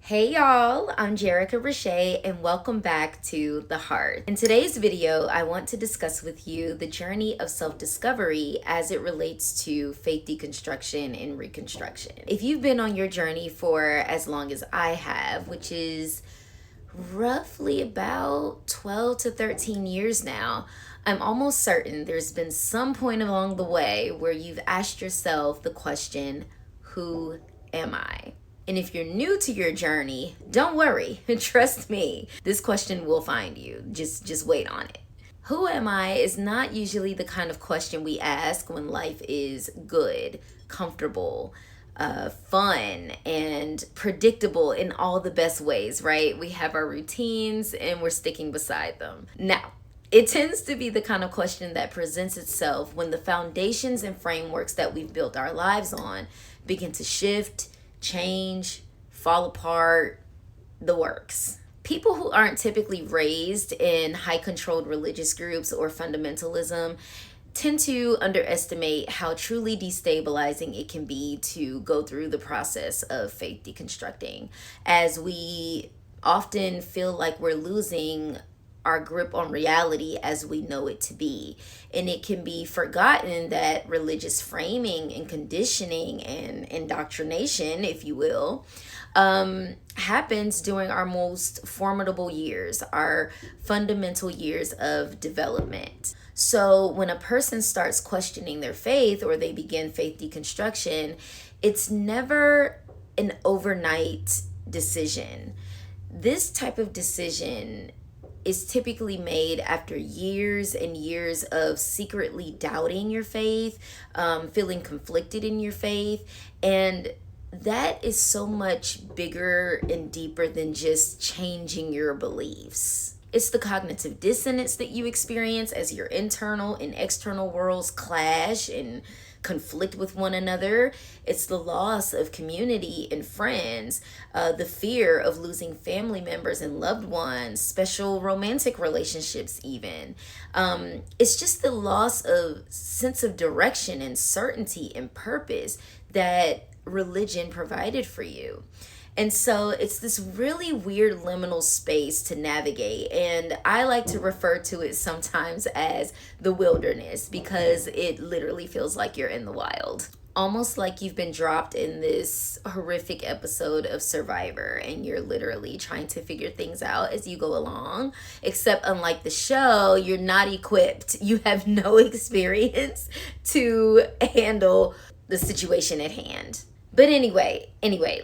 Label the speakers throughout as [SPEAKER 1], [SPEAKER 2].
[SPEAKER 1] Hey y'all, I'm Jerica Richey and welcome back to The Heart. In today's video, I want to discuss with you the journey of self-discovery as it relates to faith deconstruction and reconstruction. If you've been on your journey for as long as I have, which is roughly about 12 to 13 years now, I'm almost certain there's been some point along the way where you've asked yourself the question, who am I? And if you're new to your journey, don't worry. Trust me, this question will find you. Just wait on it. Who am I is not usually the kind of question we ask when life is good, comfortable, fun, and predictable in all the best ways, right? We have our routines and we're sticking beside them. Now, it tends to be the kind of question that presents itself when the foundations and frameworks that we've built our lives on begin to shift, change, fall apart, the works. People who aren't typically raised in high controlled religious groups or fundamentalism tend to underestimate how truly destabilizing it can be to go through the process of faith deconstructing, as we often feel like we're losing our grip on reality as we know it to be. And it can be forgotten that religious framing and conditioning and indoctrination, if you will, happens during our most formidable years, our fundamental years of development. So when a person starts questioning their faith or they begin faith deconstruction, it's never an overnight decision. This type of decision is typically made after years and years of secretly doubting your faith, feeling conflicted in your faith, and that is so much bigger and deeper than just changing your beliefs. It's the cognitive dissonance that you experience as your internal and external worlds clash and conflict with one another. It's the loss of community and friends, the fear of losing family members and loved ones, special romantic relationships even. It's just the loss of sense of direction and certainty and purpose that religion provided for you. And so it's this really weird liminal space to navigate. And I like to refer to it sometimes as the wilderness because it literally feels like you're in the wild. Almost like you've been dropped in this horrific episode of Survivor and you're literally trying to figure things out as you go along. Except unlike the show, you're not equipped. You have no experience to handle the situation at hand. But anyway,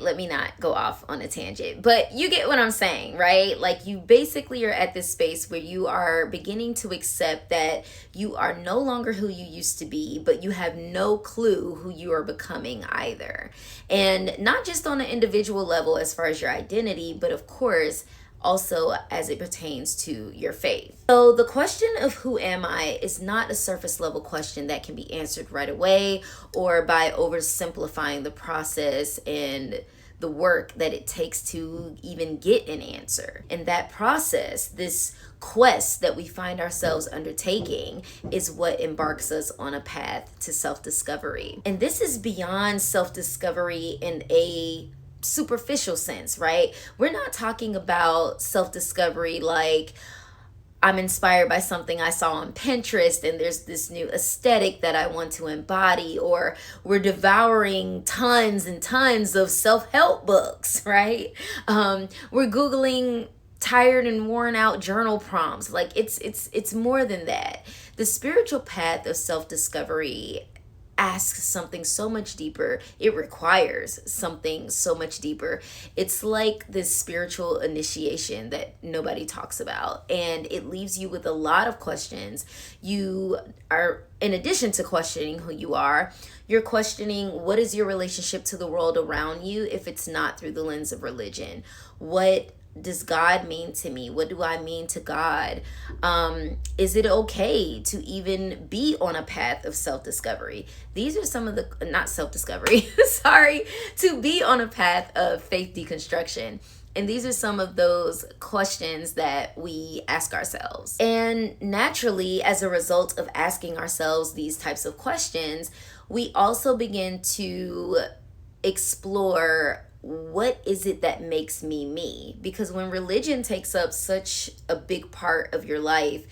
[SPEAKER 1] let me not go off on a tangent. But you get what I'm saying, right? Like you basically are at this space where you are beginning to accept that you are no longer who you used to be, but you have no clue who you are becoming either. And not just on an individual level as far as your identity, but of course, also as it pertains to your faith. So the question of who am I is not a surface level question that can be answered right away or by oversimplifying the process and the work that it takes to even get an answer. And that process, this quest that we find ourselves undertaking, is what embarks us on a path to self-discovery. And this is beyond self-discovery in a superficial sense, right? We're not talking about self-discovery like I'm inspired by something I saw on Pinterest and there's this new aesthetic that I want to embody, or we're devouring tons and tons of self-help books, right? We're Googling tired and worn out journal prompts. Like it's more than that. The spiritual path of self-discovery asks something so much deeper. It requires something so much deeper. It's like this spiritual initiation that nobody talks about, and it leaves you with a lot of questions. You are, in addition to questioning who you are, you're questioning what is your relationship to the world around you if it's not through the lens of religion. What does God mean to me? What do I mean to God? Is it okay to even be on a path of self-discovery? These are some of the, not self-discovery, sorry, to be on a path of faith deconstruction. And these are some of those questions that we ask ourselves. And naturally, as a result of asking ourselves these types of questions, we also begin to explore what is it that makes me me? Because when religion takes up such a big part of your life,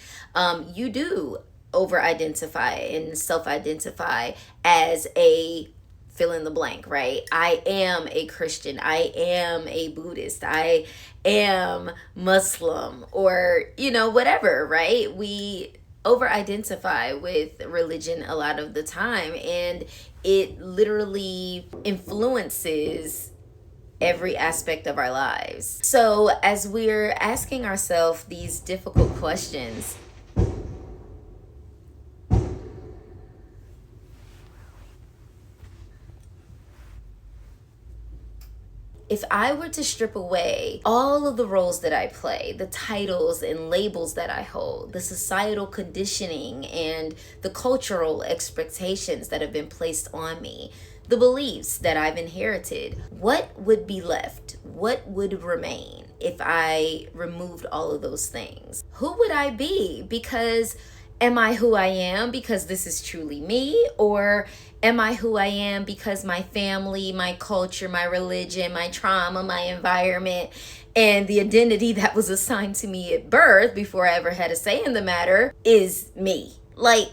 [SPEAKER 1] you do over identify and self identify as a fill in the blank, right? I am a Christian, I am a Buddhist, I am Muslim, or whatever, right? We over identify with religion a lot of the time, and it literally influences every aspect of our lives. So as we're asking ourselves these difficult questions, if I were to strip away all of the roles that I play, the titles and labels that I hold, the societal conditioning and the cultural expectations that have been placed on me, the beliefs that I've inherited, what would be left? What would remain if I removed all of those things? Who would I be? Because am I who I am because this is truly me? Or am I who I am because my family, my culture, my religion, my trauma, my environment, and the identity that was assigned to me at birth before I ever had a say in the matter is me? Like,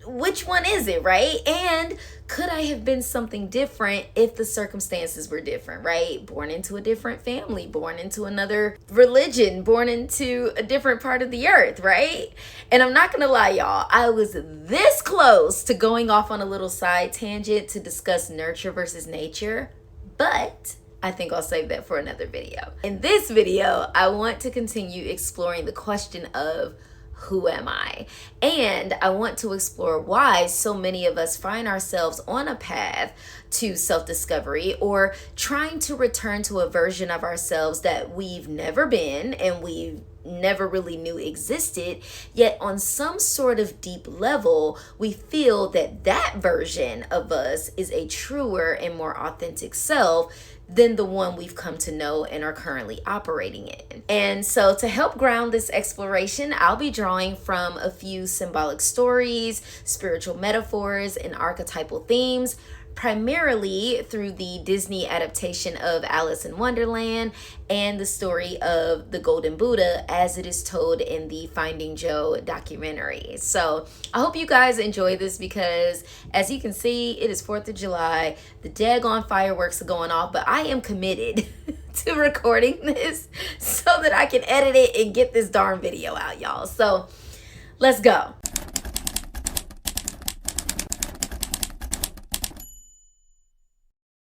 [SPEAKER 1] which one is it, right? And could I have been something different if the circumstances were different, right? Born into a different family, born into another religion, born into a different part of the earth, right? And I'm not gonna lie, y'all, I was this close to going off on a little side tangent to discuss nurture versus nature, but I think I'll save that for another video. In this video, I want to continue exploring the question of who am I? And I want to explore why so many of us find ourselves on a path to self-discovery or trying to return to a version of ourselves that we've never been and we've never really knew existed, yet on some sort of deep level, we feel that that version of us is a truer and more authentic self than the one we've come to know and are currently operating in. And so to help ground this exploration, I'll be drawing from a few symbolic stories, spiritual metaphors, and archetypal themes, primarily through the Disney adaptation of Alice in Wonderland and the story of the Golden Buddha as it is told in the Finding Joe documentary. So I hope you guys enjoy this because as you can see, it is 4th of July. The daggone fireworks are going off, but I am committed to recording this so that I can edit it and get this darn video out, y'all. So let's go.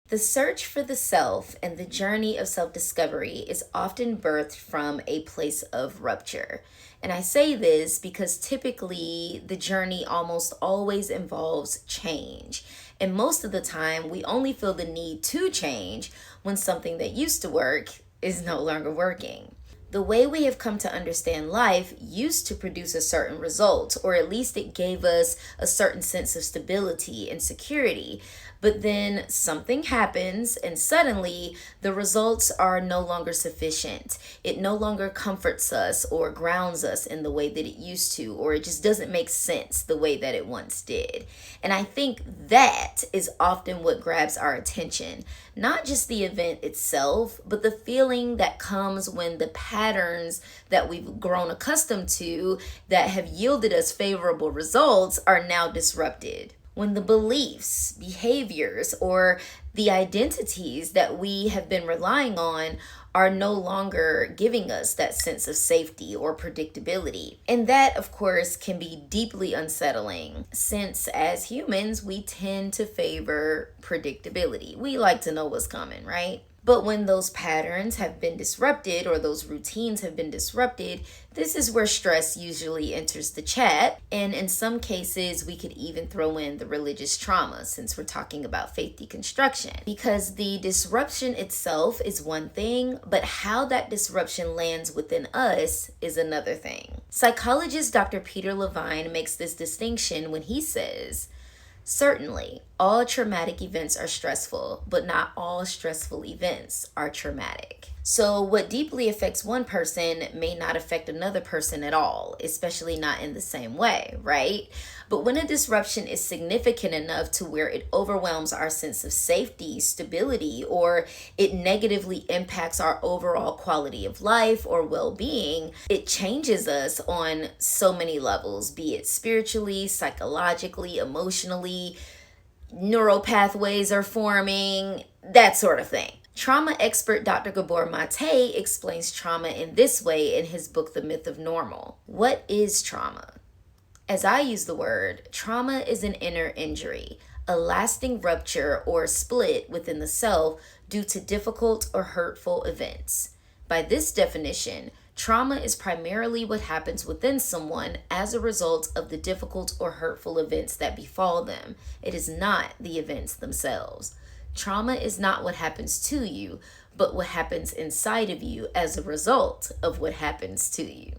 [SPEAKER 1] The search for the self and the journey of self-discovery is often birthed from a place of rupture. And I say this because typically the journey almost always involves change. And most of the time, we only feel the need to change when something that used to work is no longer working. The way we have come to understand life used to produce a certain result, or at least it gave us a certain sense of stability and security. But then something happens and suddenly the results are no longer sufficient. It no longer comforts us or grounds us in the way that it used to, or it just doesn't make sense the way that it once did. And I think that is often what grabs our attention. Not just the event itself, but the feeling that comes when the patterns that we've grown accustomed to that have yielded us favorable results are now disrupted. When the beliefs, behaviors, or the identities that we have been relying on are no longer giving us that sense of safety or predictability. And that, of course, can be deeply unsettling since as humans, we tend to favor predictability. We like to know what's coming, right? But when those patterns have been disrupted or those routines have been disrupted, this is where stress usually enters the chat. And in some cases, we could even throw in the religious trauma since we're talking about faith deconstruction. Because the disruption itself is one thing, but how that disruption lands within us is another thing. Psychologist Dr. Peter Levine makes this distinction when he says, certainly, all traumatic events are stressful, but not all stressful events are traumatic. So, what deeply affects one person may not affect another person at all, especially not in the same way, right? But when a disruption is significant enough to where it overwhelms our sense of safety, stability, or it negatively impacts our overall quality of life or well being, it changes us on so many levels, be it spiritually, psychologically, emotionally, neural pathways are forming, that sort of thing. Trauma expert Dr. Gabor Mate explains trauma in this way in his book, The Myth of Normal. What is trauma? As I use the word, trauma is an inner injury, a lasting rupture or split within the self due to difficult or hurtful events. By this definition, trauma is primarily what happens within someone as a result of the difficult or hurtful events that befall them. It is not the events themselves. Trauma is not what happens to you, but what happens inside of you as a result of what happens to you.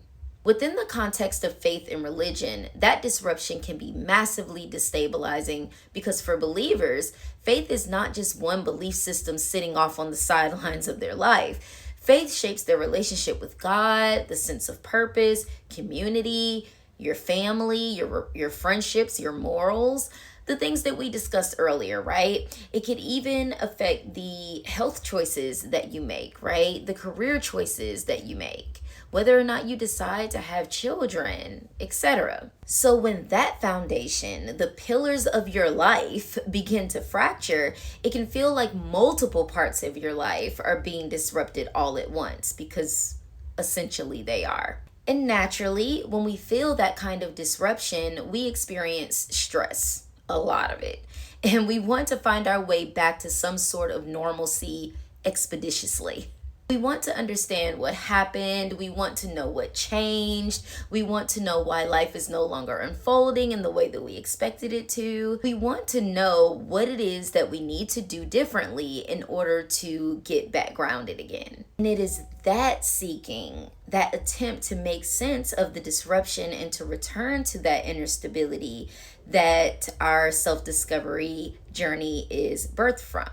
[SPEAKER 1] Within the context of faith and religion, that disruption can be massively destabilizing because for believers, faith is not just one belief system sitting off on the sidelines of their life. Faith shapes their relationship with God, the sense of purpose, community, your family, your friendships, your morals, the things that we discussed earlier, right? It could even affect the health choices that you make, right? The career choices that you make, whether or not you decide to have children, etc. So when that foundation, the pillars of your life, begin to fracture, it can feel like multiple parts of your life are being disrupted all at once, because essentially they are. And naturally, when we feel that kind of disruption, we experience stress. A lot of it. And we want to find our way back to some sort of normalcy expeditiously. We want to understand what happened. We want to know what changed. We want to know why life is no longer unfolding in the way that we expected it to. We want to know what it is that we need to do differently in order to get back grounded again. And it is that seeking, that attempt to make sense of the disruption and to return to that inner stability that our self-discovery journey is birthed from.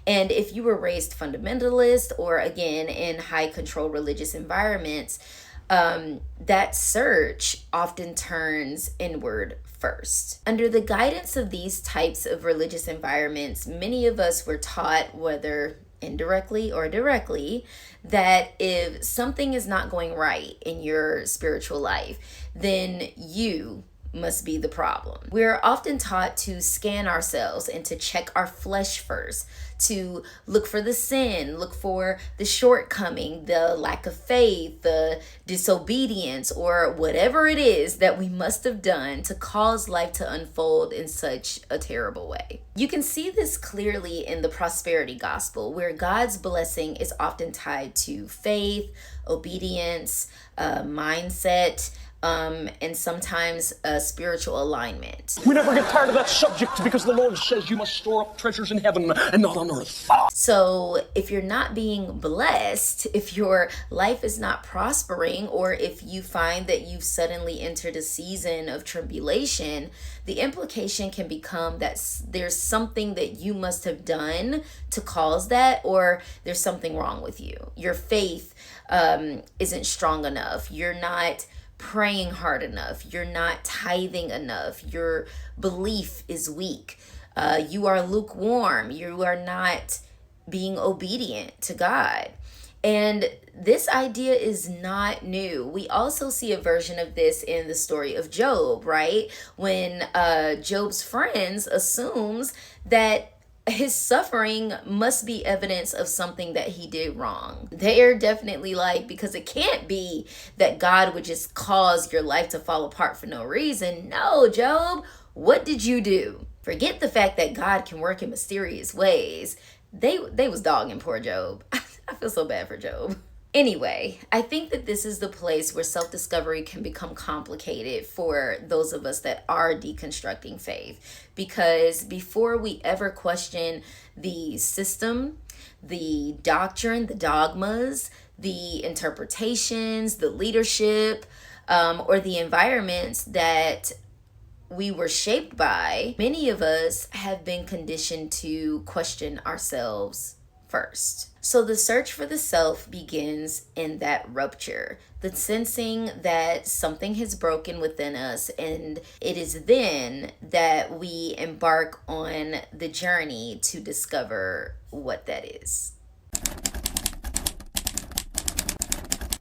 [SPEAKER 1] And if you were raised fundamentalist or again in high control religious environments, that search often turns inward first. Under the guidance of these types of religious environments, many of us were taught, whether indirectly or directly, that if something is not going right in your spiritual life, then you must be the problem. We're often taught to scan ourselves and to check our flesh first, to look for the sin, look for the shortcoming, the lack of faith, the disobedience, or whatever it is that we must have done to cause life to unfold in such a terrible way. You can see this clearly in the prosperity gospel, where God's blessing is often tied to faith, obedience, mindset, and sometimes spiritual alignment.
[SPEAKER 2] We never get tired of that subject because the Lord says you must store up treasures in heaven and not on earth.
[SPEAKER 1] So if you're not being blessed, if your life is not prospering, or if you find that you've suddenly entered a season of tribulation, the implication can become that there's something that you must have done to cause that, or there's something wrong with you. Your faith isn't strong enough. You're not praying hard enough. You're not tithing enough. Your belief is weak. You are lukewarm. You are not being obedient to God. And this idea is not new. We also see a version of this in the story of Job, right? When Job's friends assumes that his suffering must be evidence of something that he did wrong. They're definitely like, because it can't be that God would just cause your life to fall apart for no reason. No, Job, what did you do? Forget the fact that God can work in mysterious ways. They was dogging poor Job. I feel so bad for Job. Anyway, I think that this is the place where self-discovery can become complicated for those of us that are deconstructing faith. Because before we ever question the system, the doctrine, the dogmas, the interpretations, the leadership, or the environments that we were shaped by, many of us have been conditioned to question ourselves first. So the search for the self begins in that rupture, the sensing that something has broken within us, and it is then that we embark on the journey to discover what that is.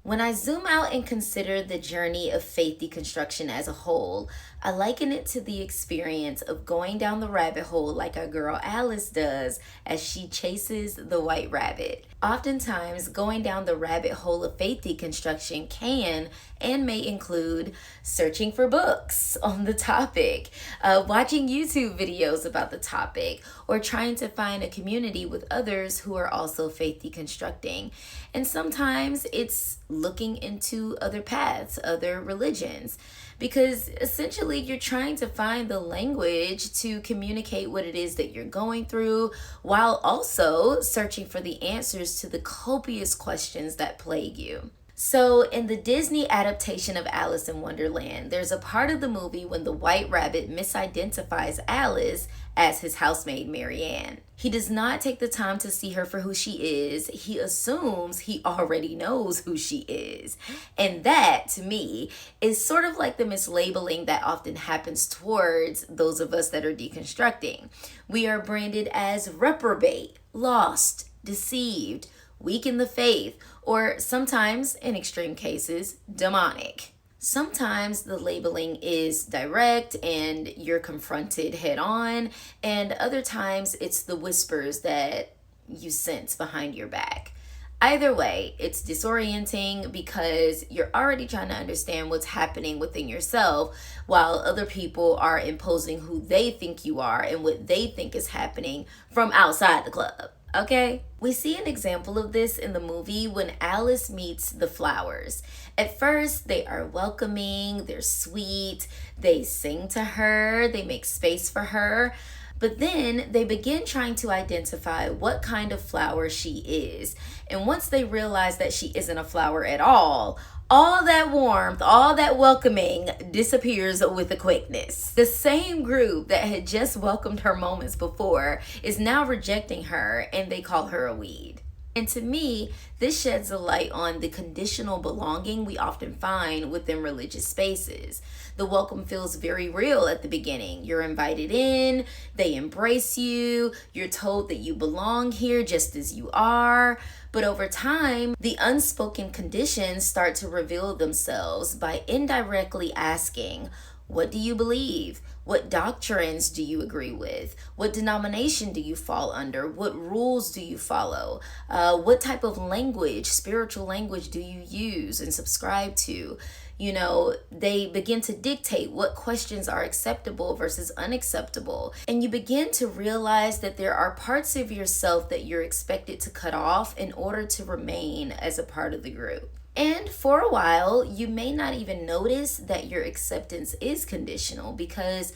[SPEAKER 1] When I zoom out and consider the journey of faith deconstruction as a whole, I liken it to the experience of going down the rabbit hole like our girl Alice does as she chases the white rabbit. Oftentimes, going down the rabbit hole of faith deconstruction can and may include searching for books on the topic, watching YouTube videos about the topic, or trying to find a community with others who are also faith deconstructing. And sometimes it's looking into other paths, other religions, because essentially you're trying to find the language to communicate what it is that you're going through, while also searching for the answers to the copious questions that plague you. So in the Disney adaptation of Alice in Wonderland, there's a part of the movie when the white rabbit misidentifies Alice as his housemaid Marianne. He does not take the time to see her for who she is. He assumes he already knows who she is. And that, to me, is sort of like the mislabeling that often happens towards those of us that are deconstructing. We are branded as reprobate, lost, deceived, weak in the faith, or sometimes, in extreme cases, demonic. Sometimes the labeling is direct and you're confronted head on, and other times it's the whispers that you sense behind your back. Either way, it's disorienting because you're already trying to understand what's happening within yourself while other people are imposing who they think you are and what they think is happening from outside the club. Okay? We see an example of this in the movie when Alice meets the flowers. At first, they are welcoming, they're sweet, they sing to her, they make space for her. But then they begin trying to identify what kind of flower she is. And once they realize that she isn't a flower at all that warmth, all that welcoming disappears with a quickness. The same group that had just welcomed her moments before is now rejecting her, and they call her a weed. And to me, this sheds a light on the conditional belonging we often find within religious spaces. The welcome feels very real at the beginning. You're invited in, they embrace you, you're told that you belong here just as you are. But over time, the unspoken conditions start to reveal themselves by indirectly asking, what do you believe? What doctrines do you agree with? What denomination do you fall under? What rules do you follow? What type of language, spiritual language, do you use and subscribe to? You know, they begin to dictate what questions are acceptable versus unacceptable. And you begin to realize that there are parts of yourself that you're expected to cut off in order to remain as a part of the group. And for a while, you may not even notice that your acceptance is conditional because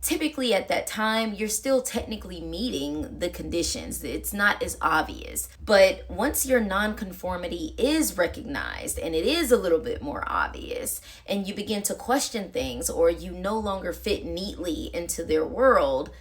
[SPEAKER 1] typically at that time, you're still technically meeting the conditions. It's not as obvious. But once your nonconformity is recognized and it is a little bit more obvious, and you begin to question things or you no longer fit neatly into their world,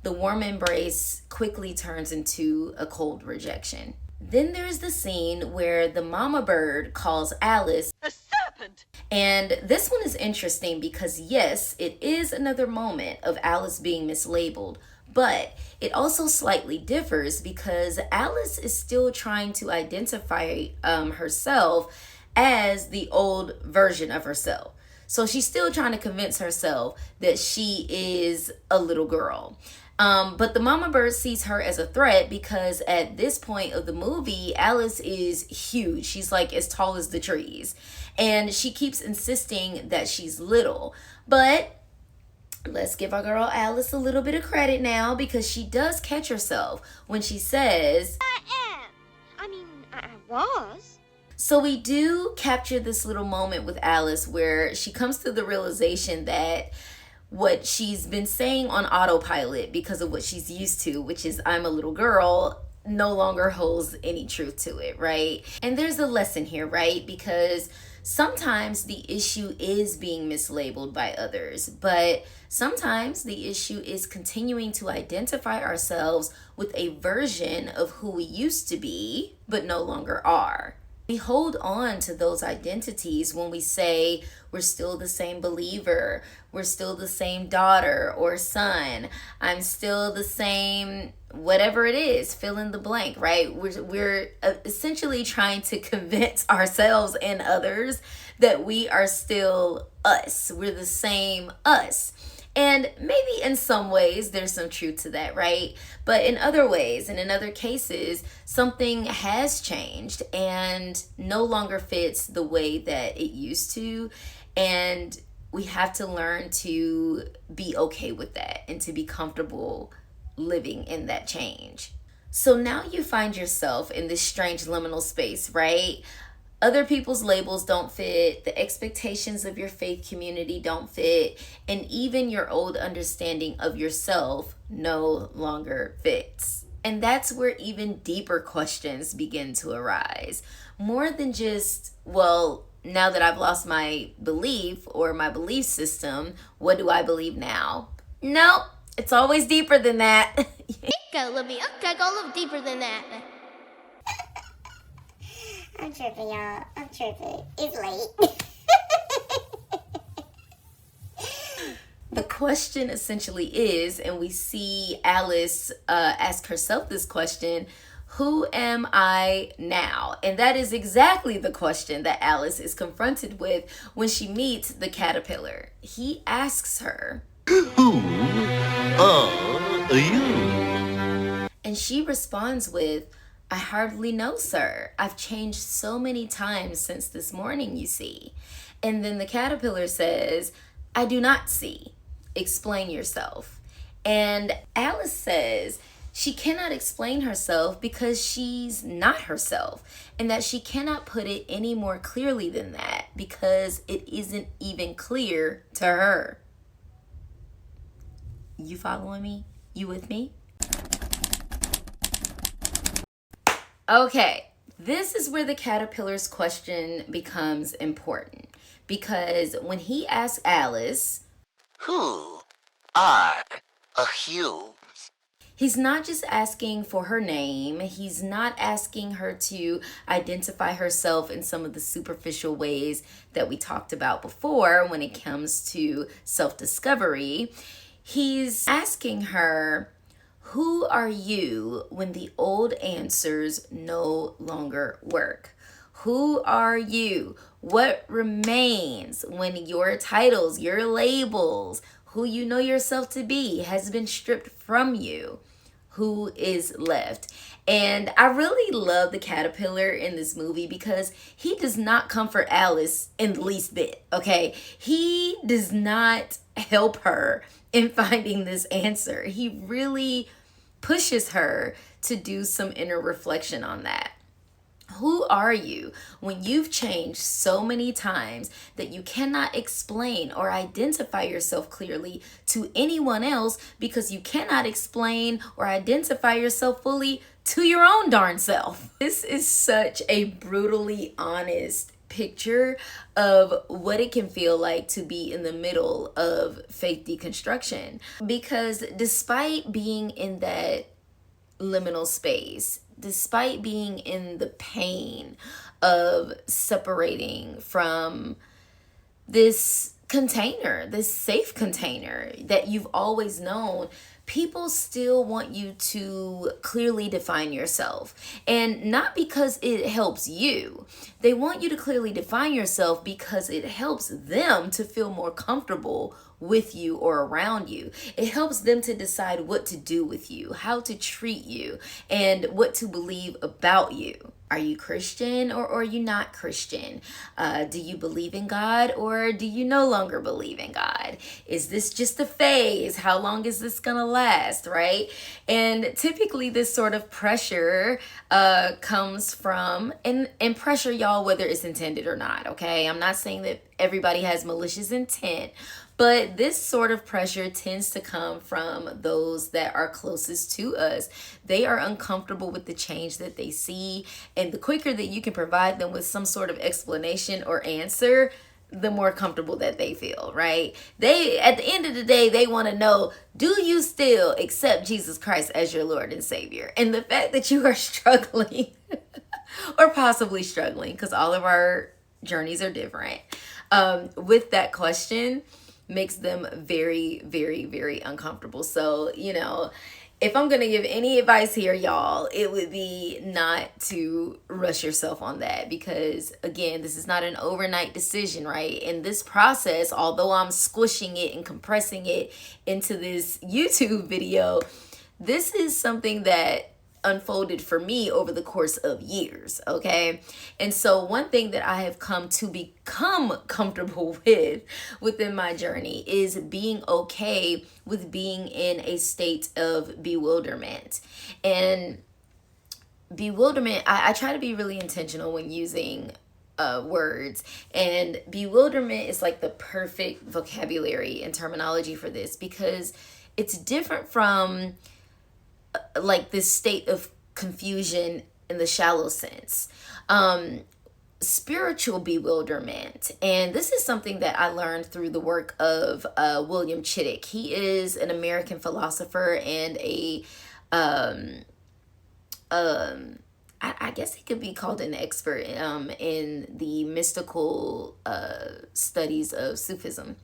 [SPEAKER 1] the warm embrace quickly turns into a cold rejection. Then there's the scene where the mama bird calls Alice a serpent. And this one is interesting because yes, it is another moment of Alice being mislabeled, but it also slightly differs because Alice is still trying to identify herself as the old version of herself. So she's still trying to convince herself that she is a little girl. But the mama bird sees her as a threat because at this point of the movie, Alice is huge. She's like as tall as the trees. And she keeps insisting that she's little. But let's give our girl Alice a little bit of credit now because she does catch herself when she says,
[SPEAKER 3] I was.
[SPEAKER 1] So we do capture this little moment with Alice where she comes to the realization that what she's been saying on autopilot because of what she's used to, which is I'm a little girl, no longer holds any truth to it, right? And there's a lesson here, right? Because sometimes the issue is being mislabeled by others, but sometimes the issue is continuing to identify ourselves with a version of who we used to be, but no longer are. We hold on to those identities when we say we're still the same believer, we're still the same daughter or son, I'm still the same, whatever it is, fill in the blank, right? We're essentially trying to convince ourselves and others that we are still us. We're the same us. And maybe in some ways there's some truth to that, right? But in other ways and in other cases, something has changed and no longer fits the way that it used to. And we have to learn to be okay with that and to be comfortable living in that change. So now you find yourself in this strange liminal space, right? Other people's labels don't fit, the expectations of your faith community don't fit, and even your old understanding of yourself no longer fits. And that's where even deeper questions begin to arise. More than just, well, now that I've lost my belief or my belief system, what do I believe now? No, it's always deeper than that.
[SPEAKER 4] Go, Libby. Okay, go a little deeper than that.
[SPEAKER 5] I'm tripping, y'all. I'm tripping. It's late.
[SPEAKER 1] The question essentially is, and we see Alice ask herself this question, who am I now? And that is exactly the question that Alice is confronted with when she meets the caterpillar. He asks her,
[SPEAKER 6] Who are you?
[SPEAKER 1] and she responds with, I hardly know, sir. I've changed so many times since this morning, you see. And then the caterpillar says, I do not see. Explain yourself. And Alice says she cannot explain herself because she's not herself, and that she cannot put it any more clearly than that because it isn't even clear to her. You following me? You with me? Okay, this is where the caterpillar's question becomes important, because when he asks Alice,
[SPEAKER 6] Who are you?
[SPEAKER 1] he's not just asking for her name. He's not asking her to identify herself in some of the superficial ways that we talked about before when it comes to self-discovery. He's asking her, who are you when the old answers no longer work? Who are you? What remains when your titles, your labels, who you know yourself to be has been stripped from you? Who is left? And I really love the caterpillar in this movie because he does not comfort Alice in the least bit, okay? He does not help her in finding this answer. He really pushes her to do some inner reflection on that. Who are you when you've changed so many times that you cannot explain or identify yourself clearly to anyone else because you cannot explain or identify yourself fully to your own darn self? This is such a brutally honest picture of what it can feel like to be in the middle of faith deconstruction. Because despite being in that liminal space, despite being in the pain of separating from this container, this safe container that you've always known, people still want you to clearly define yourself. And not because it helps you. They want you to clearly define yourself because it helps them to feel more comfortable with you or around you. It helps them to decide what to do with you, how to treat you, and what to believe about you. Are you Christian or are you not Christian? Do you believe in God or do you no longer believe in God? Is this just a phase? How long is this gonna last, right? And typically this sort of pressure comes from, and pressure, y'all, whether it's intended or not, okay? I'm not saying that everybody has malicious intent, But this sort of pressure tends to come from those that are closest to us. They are uncomfortable with the change that they see, and the quicker that you can provide them with some sort of explanation or answer, the more comfortable that they feel, right? They, at the end of the day, they want to know, do you still accept Jesus Christ as your Lord and Savior? And the fact that you are struggling or possibly struggling, because all of our journeys are different, with that question makes them very, very, very uncomfortable. So, if I'm going to give any advice here, y'all, it would be not to rush yourself on that, because again, this is not an overnight decision, right? In this process, although I'm squishing it and compressing it into this YouTube video, this is something that unfolded for me over the course of years, okay? And so one thing that I have come to become comfortable with within my journey is being okay with being in a state of bewilderment. And bewilderment, I try to be really intentional when using words, and bewilderment is like the perfect vocabulary and terminology for this, because it's different from like this state of confusion in the shallow sense. Spiritual bewilderment, and this is something that I learned through the work of William Chittick. He is an American philosopher and I guess he could be called an expert in the mystical studies of Sufism.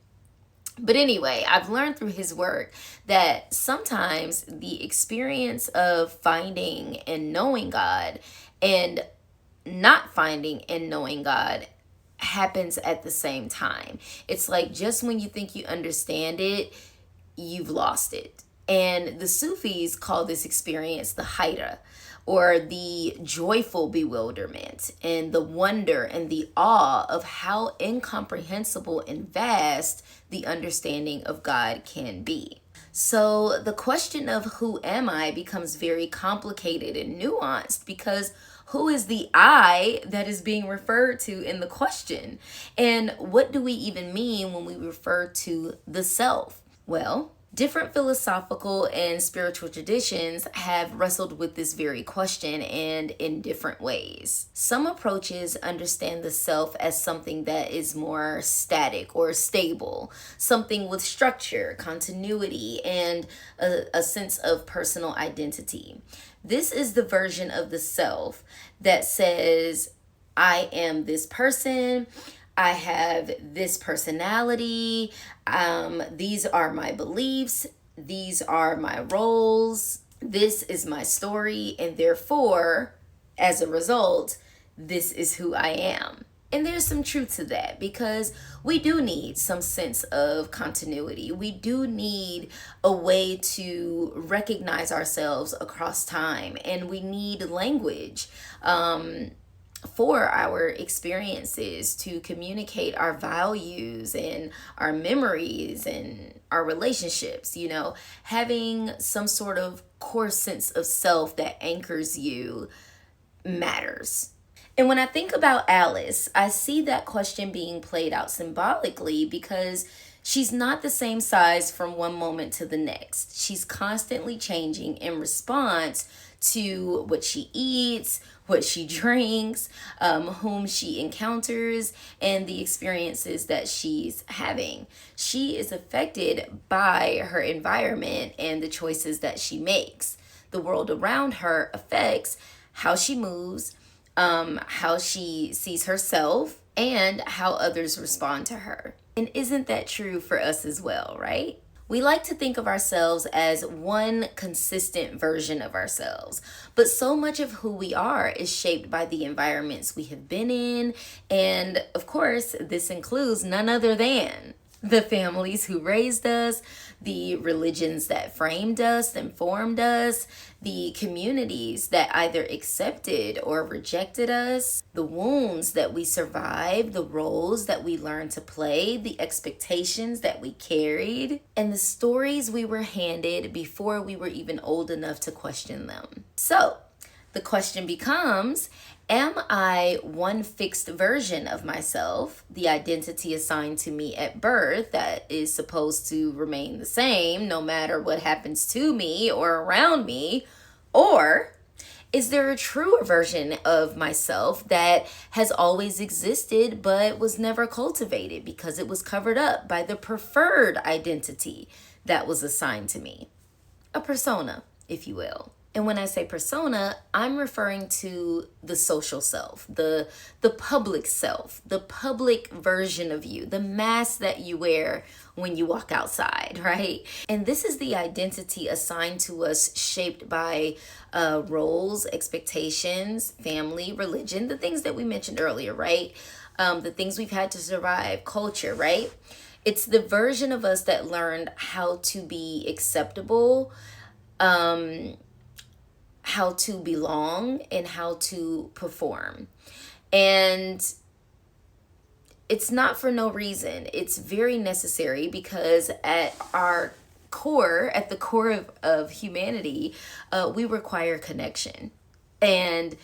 [SPEAKER 1] But anyway, I've learned through his work that sometimes the experience of finding and knowing God and not finding and knowing God happens at the same time. It's like just when you think you understand it, you've lost it. And the Sufis call this experience the haira, or the joyful bewilderment, and the wonder and the awe of how incomprehensible and vast the understanding of God can be. So the question of who am I becomes very complicated and nuanced, because who is the I that is being referred to in the question? And what do we even mean when we refer to the self? Well, different philosophical and spiritual traditions have wrestled with this very question, and in different ways. Some approaches understand the self as something that is more static or stable, something with structure, continuity, and a sense of personal identity. This is the version of the self that says, I am this person, I have this personality, these are my beliefs, these are my roles, this is my story, and therefore, as a result, this is who I am. And there's some truth to that, because we do need some sense of continuity. We do need a way to recognize ourselves across time, and we need language for our experiences to communicate our values and our memories and our relationships. Having some sort of core sense of self that anchors you matters. And when I think about Alice, I see that question being played out symbolically, because she's not the same size from one moment to the next. She's constantly changing in response to what she eats, what she drinks, whom she encounters, and the experiences that she's having. She is affected by her environment and the choices that she makes. The world around her affects how she moves, how she sees herself, and how others respond to her. And isn't that true for us as well, right? We like to think of ourselves as one consistent version of ourselves, but so much of who we are is shaped by the environments we have been in. And of course, this includes none other than the families who raised us, the religions that framed us and formed us, the communities that either accepted or rejected us, the wounds that we survived, the roles that we learned to play, the expectations that we carried, and the stories we were handed before we were even old enough to question them. So, the question becomes, Am I one fixed version of myself, the identity assigned to me at birth that is supposed to remain the same no matter what happens to me or around me? Or is there a truer version of myself that has always existed but was never cultivated because it was covered up by the preferred identity that was assigned to me? A persona, if you will. And when I say persona, I'm referring to the social self, the public self, the public version of you, the mask that you wear when you walk outside, right? And this is the identity assigned to us, shaped by roles, expectations, family, religion, the things that we mentioned earlier, right? The things we've had to survive, culture, right? It's the version of us that learned how to be acceptable, how to belong, and how to perform. And it's not for no reason. It's very necessary because at our core, at the core of humanity, we require connection. And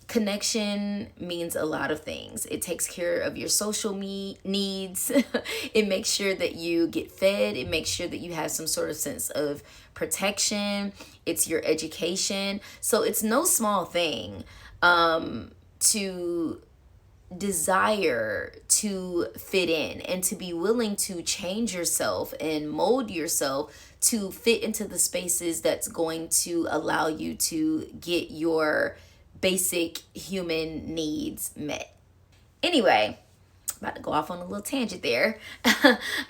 [SPEAKER 1] connection means a lot of things. It takes care of your social needs. It makes sure that you get fed. It makes sure that you have some sort of sense of protection. It's your education. So it's no small thing to desire to fit in and to be willing to change yourself and mold yourself to fit into the spaces that's going to allow you to get your basic human needs met. Anyway, about to go off on a little tangent there.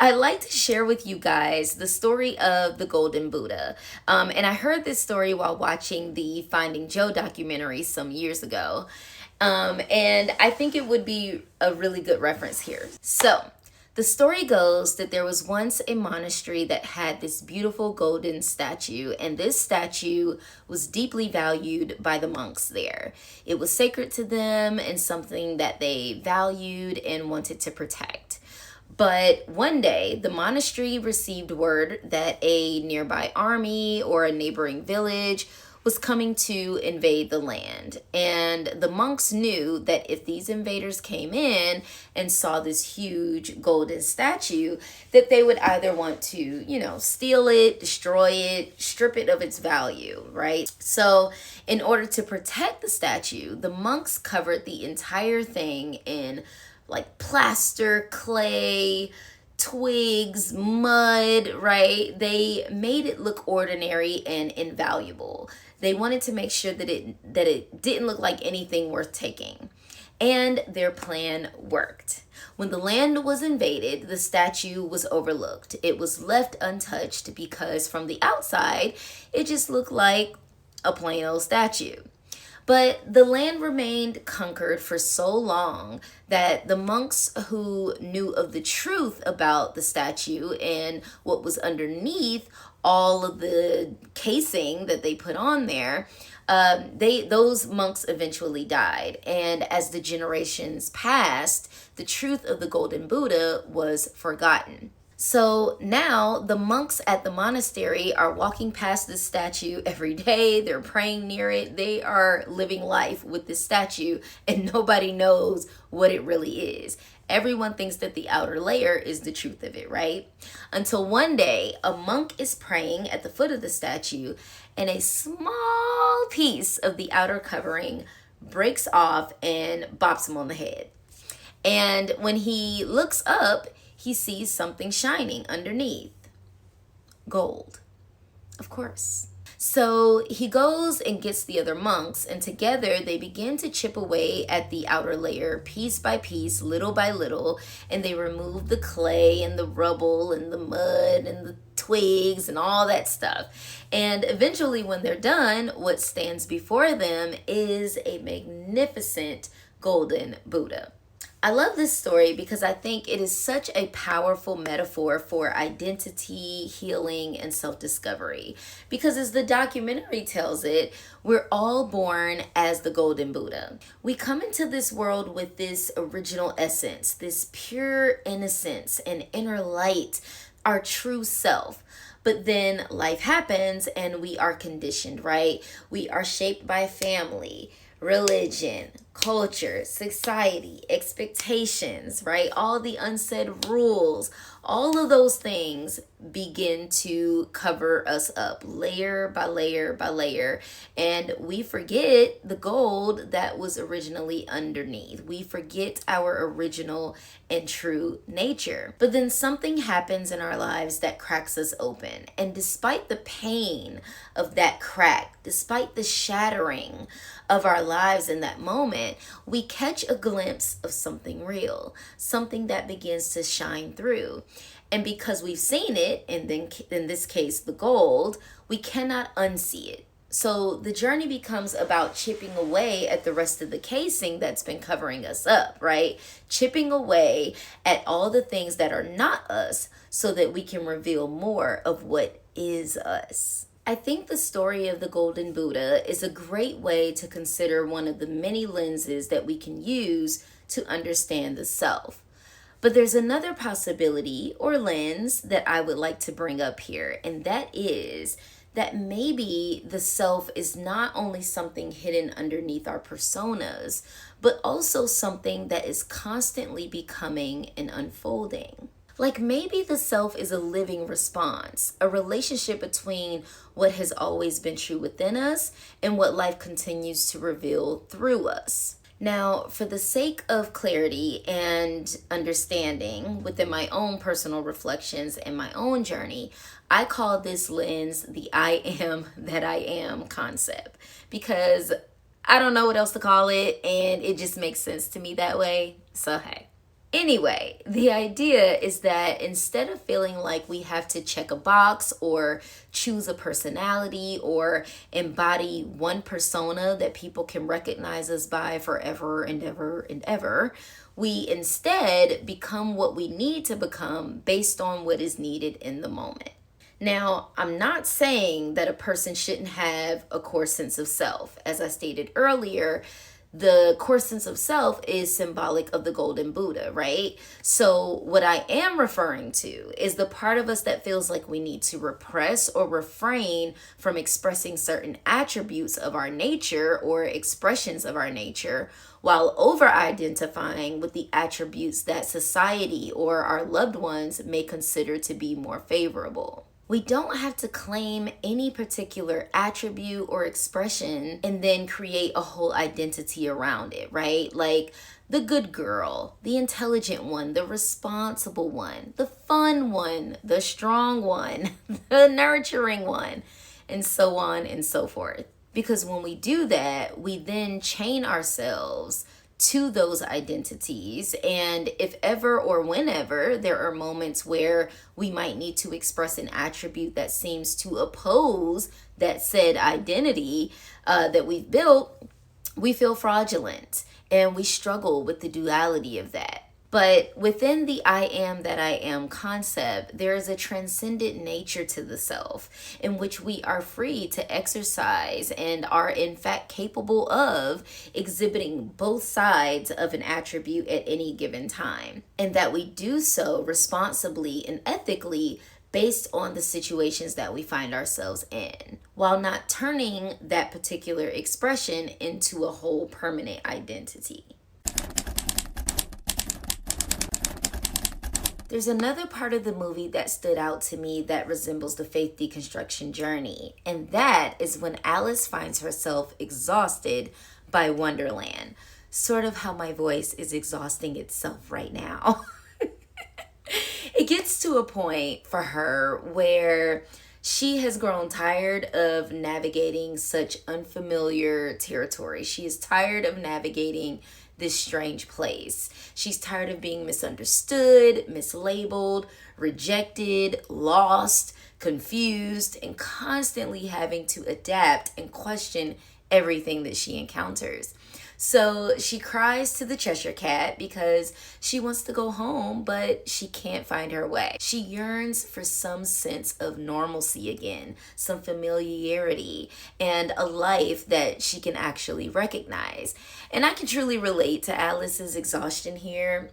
[SPEAKER 1] I'd like to share with you guys the story of the Golden Buddha. And I heard this story while watching the Finding Joe documentary some years ago. And I think it would be a really good reference here. So, the story goes that there was once a monastery that had this beautiful golden statue, and this statue was deeply valued by the monks there. It was sacred to them and something that they valued and wanted to protect. But one day, the monastery received word that a nearby army or a neighboring village was coming to invade the land. And the monks knew that if these invaders came in and saw this huge golden statue, that they would either want to, steal it, destroy it, strip it of its value, right? So in order to protect the statue, the monks covered the entire thing in like plaster, clay, twigs, mud, right? They made it look ordinary and invaluable. They wanted to make sure that it didn't look like anything worth taking. And their plan worked. When the land was invaded, the statue was overlooked. It was left untouched because from the outside, it just looked like a plain old statue. But the land remained conquered for so long that the monks who knew of the truth about the statue and what was underneath all of the casing that they put on there, those monks eventually died. And as the generations passed, the truth of the Golden Buddha was forgotten. So now the monks at the monastery are walking past this statue every day. They're praying near it. They are living life with this statue, and nobody knows what it really is. Everyone thinks that the outer layer is the truth of it, right? Until one day, a monk is praying at the foot of the statue, and a small piece of the outer covering breaks off and bops him on the head. And when he looks up, he sees something shining underneath. Gold, of course. So he goes and gets the other monks, and together they begin to chip away at the outer layer piece by piece, little by little, and they remove the clay and the rubble and the mud and the twigs and all that stuff. And eventually when they're done, what stands before them is a magnificent golden Buddha. I love this story because I think it is such a powerful metaphor for identity, healing, and self-discovery. Because as the documentary tells it, we're all born as the Golden Buddha. We come into this world with this original essence, this pure innocence and inner light, our true self. But then life happens and we are conditioned, right? We are shaped by family, religion, culture, society, expectations, right? All the unsaid rules, all of those things begin to cover us up layer by layer by layer. And we forget the gold that was originally underneath. We forget our original and true nature. But then something happens in our lives that cracks us open. And despite the pain of that crack, despite the shattering of our lives in that moment, we catch a glimpse of something real, something that begins to shine through. And because we've seen it, and then in this case, the gold, we cannot unsee it. So the journey becomes about chipping away at the rest of the casing that's been covering us up, right? Chipping away at all the things that are not us so that we can reveal more of what is us. I think the story of the Golden Buddha is a great way to consider one of the many lenses that we can use to understand the self. But there's another possibility or lens that I would like to bring up here, and that is that maybe the self is not only something hidden underneath our personas, but also something that is constantly becoming and unfolding. Like maybe the self is a living response, a relationship between what has always been true within us and what life continues to reveal through us. Now, for the sake of clarity and understanding within my own personal reflections and my own journey, I call this lens the I am that I am concept, because I don't know what else to call it and it just makes sense to me that way. So hey. Anyway, the idea is that instead of feeling like we have to check a box or choose a personality or embody one persona that people can recognize us by forever and ever and ever, we instead become what we need to become based on what is needed in the moment. Now, I'm not saying that a person shouldn't have a core sense of self. As I stated earlier, the core sense of self is symbolic of the Golden Buddha, right? So what I am referring to is the part of us that feels like we need to repress or refrain from expressing certain attributes of our nature or expressions of our nature, while over-identifying with the attributes that society or our loved ones may consider to be more favorable. We don't have to claim any particular attribute or expression and then create a whole identity around it, right? Like the good girl, the intelligent one, the responsible one, the fun one, the strong one, the nurturing one, and so on and so forth. Because when we do that, we then chain ourselves to those identities, and if ever or whenever there are moments where we might need to express an attribute that seems to oppose that said identity that we've built, we feel fraudulent and we struggle with the duality of that. But within the I am that I am concept, there is a transcendent nature to the self in which we are free to exercise and are in fact capable of exhibiting both sides of an attribute at any given time. And that we do so responsibly and ethically based on the situations that we find ourselves in, while not turning that particular expression into a whole permanent identity. There's another part of the movie that stood out to me that resembles the faith deconstruction journey, and that is when Alice finds herself exhausted by Wonderland. Sort of how my voice is exhausting itself right now. It gets to a point for her where she has grown tired of navigating such unfamiliar territory. She is tired of navigating this strange place. She's tired of being misunderstood, mislabeled, rejected, lost, confused, and constantly having to adapt and question everything that she encounters. So she cries to the Cheshire Cat because she wants to go home, but she can't find her way. She yearns for some sense of normalcy again, some familiarity, and a life that she can actually recognize. And I can truly relate to Alice's exhaustion here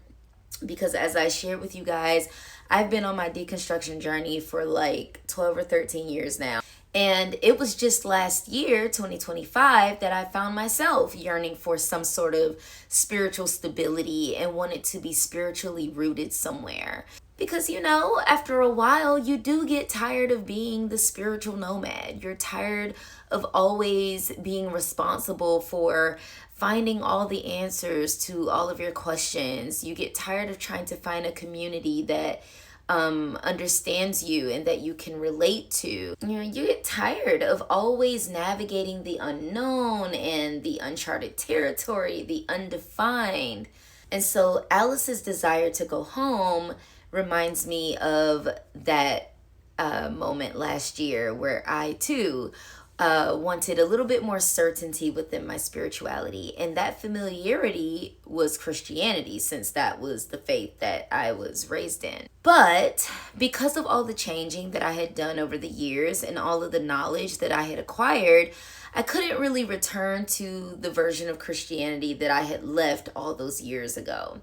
[SPEAKER 1] because, as I shared with you guys, I've been on my deconstruction journey for like 12 or 13 years now. And it was just last year, 2025, that I found myself yearning for some sort of spiritual stability and wanted to be spiritually rooted somewhere. Because, after a while, you do get tired of being the spiritual nomad. You're tired of always being responsible for finding all the answers to all of your questions. You get tired of trying to find a community that understands you and that you can relate to. You get tired of always navigating the unknown and the uncharted territory, the undefined. And so Alice's desire to go home reminds me of that moment last year where I too wanted a little bit more certainty within my spirituality. And that familiarity was Christianity, since that was the faith that I was raised in. But because of all the changing that I had done over the years and all of the knowledge that I had acquired, I couldn't really return to the version of Christianity that I had left all those years ago.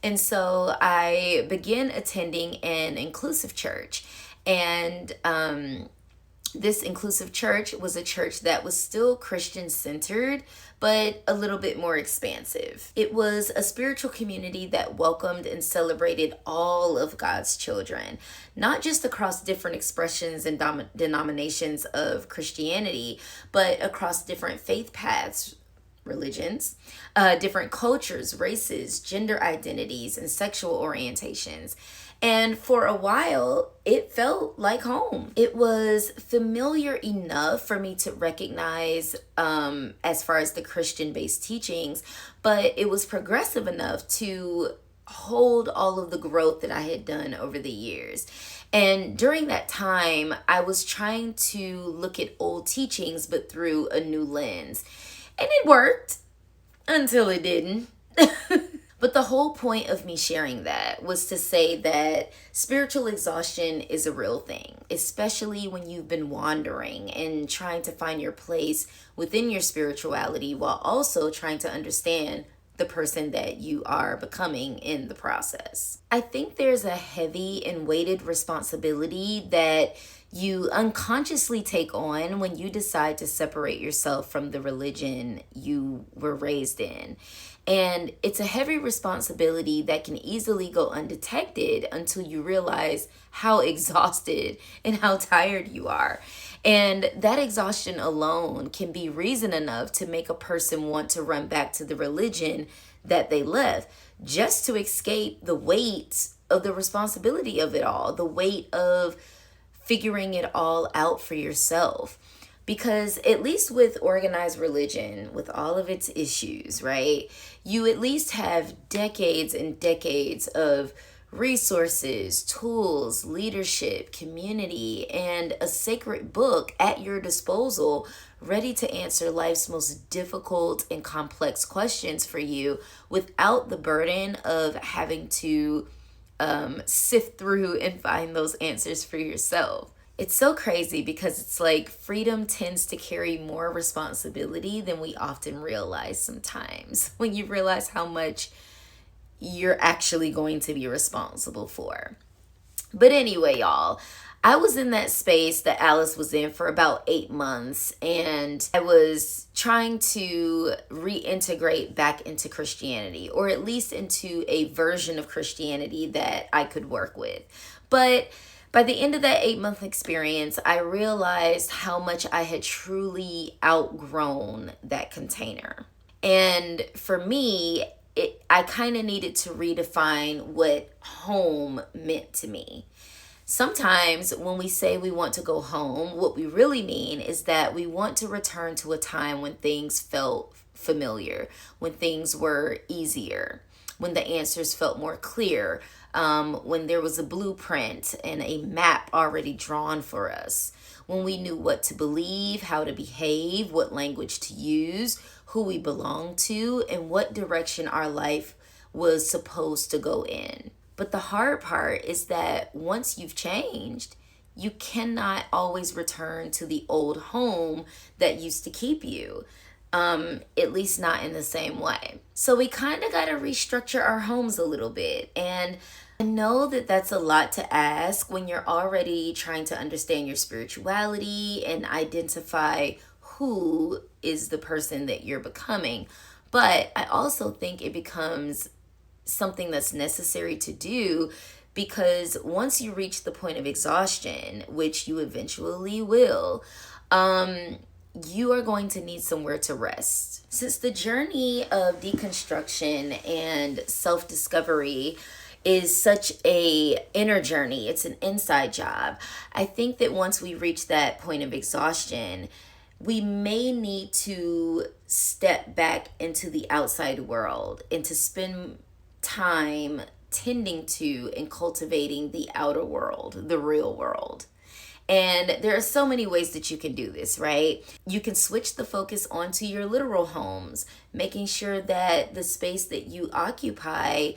[SPEAKER 1] And so I began attending an inclusive church. And this inclusive church was a church that was still Christian-centered, but a little bit more expansive. It was a spiritual community that welcomed and celebrated all of God's children, not just across different expressions and denominations of Christianity, but across different faith paths, religions, different cultures, races, gender identities, and sexual orientations. And for a while, it felt like home. It was familiar enough for me to recognize as far as the Christian-based teachings, but it was progressive enough to hold all of the growth that I had done over the years. And during that time, I was trying to look at old teachings, but through a new lens. And it worked until it didn't. But the whole point of me sharing that was to say that spiritual exhaustion is a real thing, especially when you've been wandering and trying to find your place within your spirituality while also trying to understand the person that you are becoming in the process. I think there's a heavy and weighted responsibility that you unconsciously take on when you decide to separate yourself from the religion you were raised in. And it's a heavy responsibility that can easily go undetected until you realize how exhausted and how tired you are. And that exhaustion alone can be reason enough to make a person want to run back to the religion that they left, just to escape the weight of the responsibility of it all, the weight of figuring it all out for yourself. Because at least with organized religion, with all of its issues, right, you at least have decades and decades of resources, tools, leadership, community, and a sacred book at your disposal, ready to answer life's most difficult and complex questions for you without the burden of having to sift through and find those answers for yourself. It's so crazy because it's like freedom tends to carry more responsibility than we often realize sometimes, when you realize how much you're actually going to be responsible for. But anyway, y'all, I was in that space that Alice was in for about 8 months, and I was trying to reintegrate back into Christianity, or at least into a version of Christianity that I could work with. But by the end of that 8-month experience, I realized how much I had truly outgrown that container. And for me, I kind of needed to redefine what home meant to me. Sometimes when we say we want to go home, what we really mean is that we want to return to a time when things felt familiar, when things were easier, when the answers felt more clear, when there was a blueprint and a map already drawn for us, when we knew what to believe, how to behave, what language to use, who we belonged to, and what direction our life was supposed to go in. But the hard part is that once you've changed, you cannot always return to the old home that used to keep you. at least not in the same way. So we kind of got to restructure our homes a little bit. And I know that that's a lot to ask when you're already trying to understand your spirituality and identify who is the person that you're becoming. But I also think it becomes something that's necessary to do, because once you reach the point of exhaustion, which you eventually will, you are going to need somewhere to rest. Since the journey of deconstruction and self-discovery is such a inner journey, it's an inside job, I think that once we reach that point of exhaustion, we may need to step back into the outside world and to spend time tending to and cultivating the outer world, the real world. And there are so many ways that you can do this, right? You can switch the focus onto your literal homes, making sure that the space that you occupy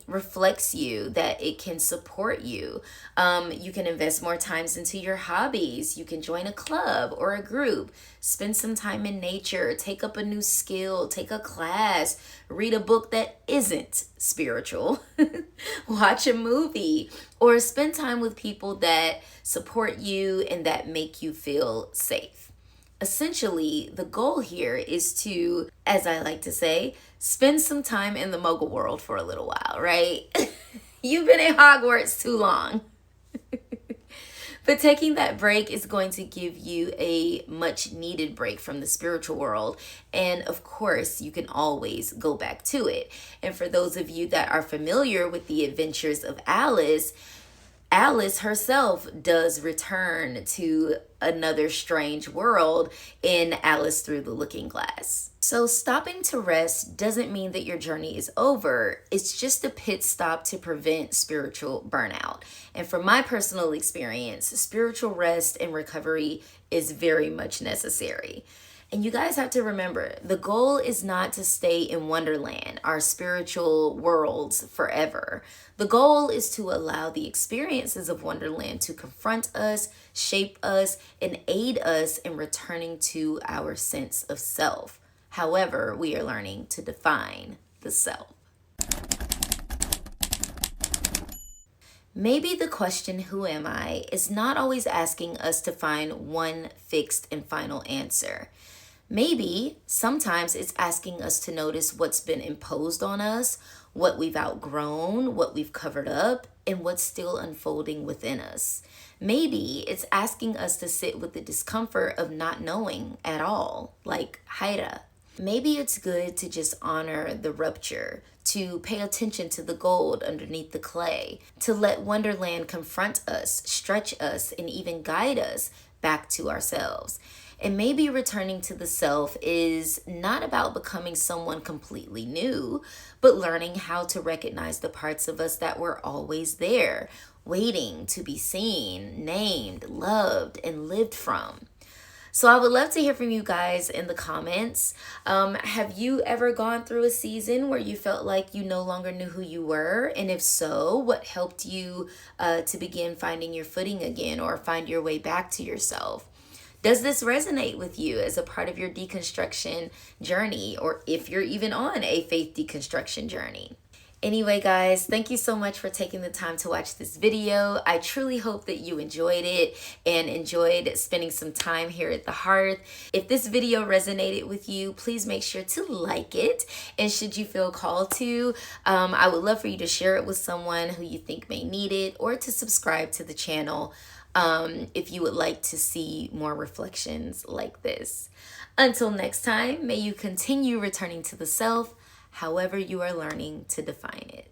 [SPEAKER 1] reflects you, that it can support you. You can invest more times into your hobbies. You can join a club or a group, spend some time in nature, take up a new skill, take a class, read a book that isn't spiritual, watch a movie, or spend time with people that support you and that make you feel safe. Essentially, the goal here is to, as I like to say, spend some time in the muggle world for a little while, right? You've been in Hogwarts too long. But taking that break is going to give you a much needed break from the spiritual world. And of course, you can always go back to it. And for those of you that are familiar with the adventures of Alice herself does return to another strange world in Alice Through the Looking Glass. So stopping to rest doesn't mean that your journey is over. It's just a pit stop to prevent spiritual burnout. And from my personal experience, spiritual rest and recovery is very much necessary. And you guys have to remember, the goal is not to stay in Wonderland, our spiritual worlds, forever. The goal is to allow the experiences of Wonderland to confront us, shape us, and aid us in returning to our sense of self. However, we are learning to define the self. Maybe the question, who am I, is not always asking us to find one fixed and final answer. Maybe sometimes it's asking us to notice what's been imposed on us, what we've outgrown, what we've covered up, and what's still unfolding within us. Maybe it's asking us to sit with the discomfort of not knowing at all, like Haida. Maybe it's good to just honor the rupture, to pay attention to the gold underneath the clay, to let Wonderland confront us, stretch us, and even guide us back to ourselves. And maybe returning to the self is not about becoming someone completely new, but learning how to recognize the parts of us that were always there, waiting to be seen, named, loved, and lived from. So I would love to hear from you guys in the comments. Have you ever gone through a season where you felt like you no longer knew who you were? And if so, what helped you to begin finding your footing again or find your way back to yourself? Does this resonate with you as a part of your deconstruction journey, or if you're even on a faith deconstruction journey? Anyway, guys, thank you so much for taking the time to watch this video. I truly hope that you enjoyed it and enjoyed spending some time here at the Hearth. If this video resonated with you, please make sure to like it. And should you feel called to, I would love for you to share it with someone who you think may need it, or to subscribe to the channel if you would like to see more reflections like this. Until next time, may you continue returning to the self, however you are learning to define it.